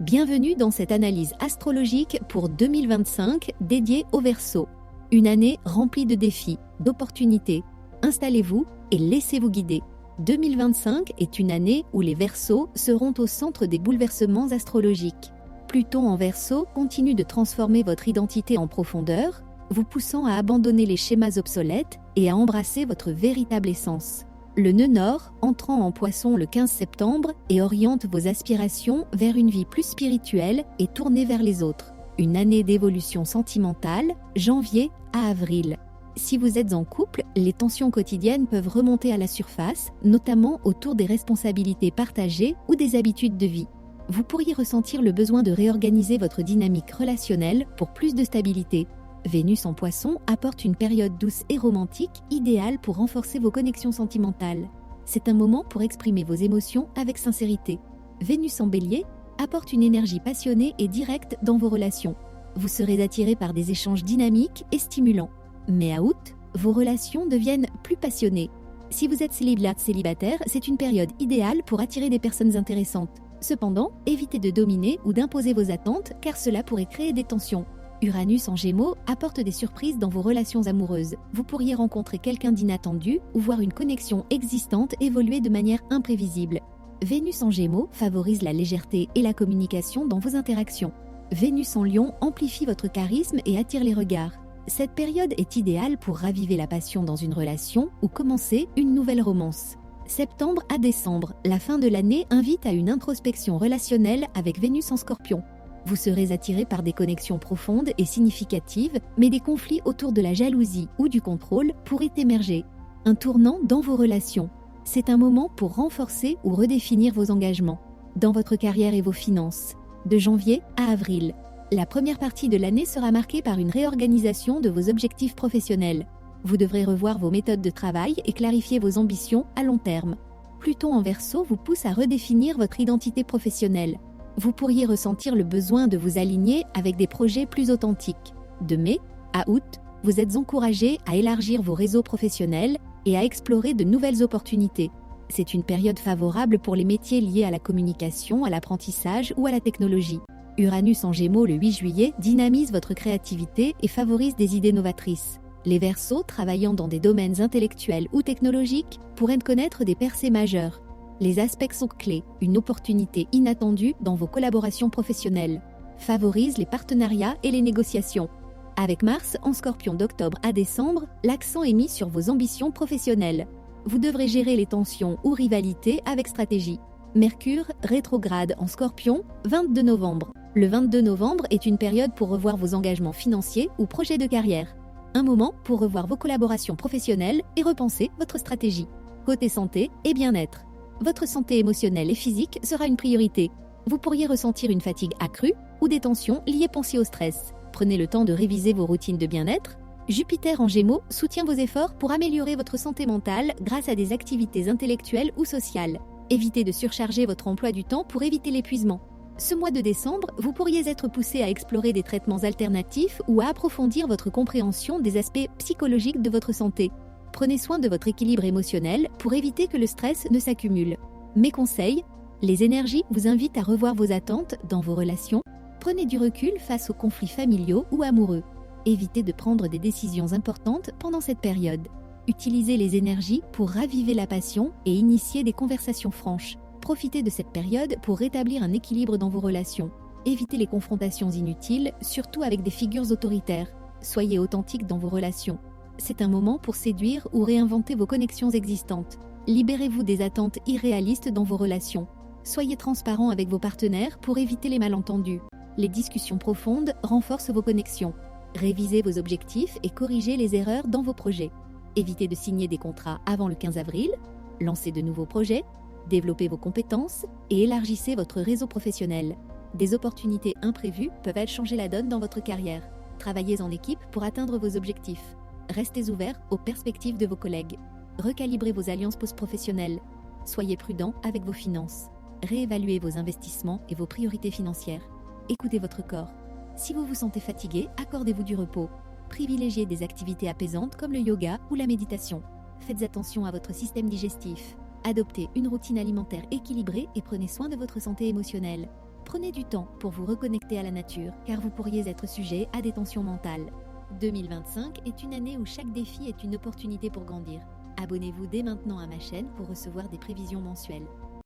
Bienvenue dans cette analyse astrologique pour 2025 dédiée au Verseau. Une année remplie de défis, d'opportunités. Installez-vous et laissez-vous guider. 2025 est une année où les Verseaux seront au centre des bouleversements astrologiques. Pluton en Verseau continue de transformer votre identité en profondeur, vous poussant à abandonner les schémas obsolètes et à embrasser votre véritable essence. Le nœud nord, entrant en Poisson le 15 septembre, et oriente vos aspirations vers une vie plus spirituelle et tournée vers les autres. Une année d'évolution sentimentale, janvier à avril. Si vous êtes en couple, les tensions quotidiennes peuvent remonter à la surface, notamment autour des responsabilités partagées ou des habitudes de vie. Vous pourriez ressentir le besoin de réorganiser votre dynamique relationnelle pour plus de stabilité. Vénus en Poisson apporte une période douce et romantique, idéale pour renforcer vos connexions sentimentales. C'est un moment pour exprimer vos émotions avec sincérité. Vénus en Bélier apporte une énergie passionnée et directe dans vos relations. Vous serez attiré par des échanges dynamiques et stimulants. Mais à août, vos relations deviennent plus passionnées. Si vous êtes célibataire, c'est une période idéale pour attirer des personnes intéressantes. Cependant, évitez de dominer ou d'imposer vos attentes car cela pourrait créer des tensions. Uranus en Gémeaux apporte des surprises dans vos relations amoureuses. Vous pourriez rencontrer quelqu'un d'inattendu ou voir une connexion existante évoluer de manière imprévisible. Vénus en Gémeaux favorise la légèreté et la communication dans vos interactions. Vénus en Lion amplifie votre charisme et attire les regards. Cette période est idéale pour raviver la passion dans une relation ou commencer une nouvelle romance. Septembre à décembre, la fin de l'année invite à une introspection relationnelle avec Vénus en Scorpion. Vous serez attiré par des connexions profondes et significatives, mais des conflits autour de la jalousie ou du contrôle pourraient émerger. Un tournant dans vos relations. C'est un moment pour renforcer ou redéfinir vos engagements. Dans votre carrière et vos finances. De janvier à avril. La première partie de l'année sera marquée par une réorganisation de vos objectifs professionnels. Vous devrez revoir vos méthodes de travail et clarifier vos ambitions à long terme. Pluton en Verseau vous pousse à redéfinir votre identité professionnelle. Vous pourriez ressentir le besoin de vous aligner avec des projets plus authentiques. De mai à août, vous êtes encouragé à élargir vos réseaux professionnels et à explorer de nouvelles opportunités. C'est une période favorable pour les métiers liés à la communication, à l'apprentissage ou à la technologie. Uranus en Gémeaux le 8 juillet dynamise votre créativité et favorise des idées novatrices. Les Verseaux, travaillant dans des domaines intellectuels ou technologiques, pourraient connaître des percées majeures. Les aspects sont clés, une opportunité inattendue dans vos collaborations professionnelles. Favorise les partenariats et les négociations. Avec Mars en Scorpion d'octobre à décembre, l'accent est mis sur vos ambitions professionnelles. Vous devrez gérer les tensions ou rivalités avec stratégie. Mercure rétrograde en Scorpion, 22 novembre. Le 22 novembre est une période pour revoir vos engagements financiers ou projets de carrière. Un moment pour revoir vos collaborations professionnelles et repenser votre stratégie. Côté santé et bien-être. Votre santé émotionnelle et physique sera une priorité. Vous pourriez ressentir une fatigue accrue ou des tensions liées au stress. Prenez le temps de réviser vos routines de bien-être. Jupiter en Gémeaux soutient vos efforts pour améliorer votre santé mentale grâce à des activités intellectuelles ou sociales. Évitez de surcharger votre emploi du temps pour éviter l'épuisement. Ce mois de décembre, vous pourriez être poussé à explorer des traitements alternatifs ou à approfondir votre compréhension des aspects psychologiques de votre santé. Prenez soin de votre équilibre émotionnel pour éviter que le stress ne s'accumule. Mes conseils, les énergies vous invitent à revoir vos attentes dans vos relations. Prenez du recul face aux conflits familiaux ou amoureux. Évitez de prendre des décisions importantes pendant cette période. Utilisez les énergies pour raviver la passion et initier des conversations franches. Profitez de cette période pour rétablir un équilibre dans vos relations. Évitez les confrontations inutiles, surtout avec des figures autoritaires. Soyez authentique dans vos relations. C'est un moment pour séduire ou réinventer vos connexions existantes. Libérez-vous des attentes irréalistes dans vos relations. Soyez transparent avec vos partenaires pour éviter les malentendus. Les discussions profondes renforcent vos connexions. Révisez vos objectifs et corrigez les erreurs dans vos projets. Évitez de signer des contrats avant le 15 avril. Lancez de nouveaux projets. Développez vos compétences et élargissez votre réseau professionnel. Des opportunités imprévues peuvent changer la donne dans votre carrière. Travaillez en équipe pour atteindre vos objectifs. Restez ouverts aux perspectives de vos collègues. Recalibrez vos alliances post-professionnelles. Soyez prudent avec vos finances. Réévaluez vos investissements et vos priorités financières. Écoutez votre corps. Si vous vous sentez fatigué, accordez-vous du repos. Privilégiez des activités apaisantes comme le yoga ou la méditation. Faites attention à votre système digestif. Adoptez une routine alimentaire équilibrée et prenez soin de votre santé émotionnelle. Prenez du temps pour vous reconnecter à la nature, car vous pourriez être sujet à des tensions mentales. 2025 est une année où chaque défi est une opportunité pour grandir. Abonnez-vous dès maintenant à ma chaîne pour recevoir des prévisions mensuelles.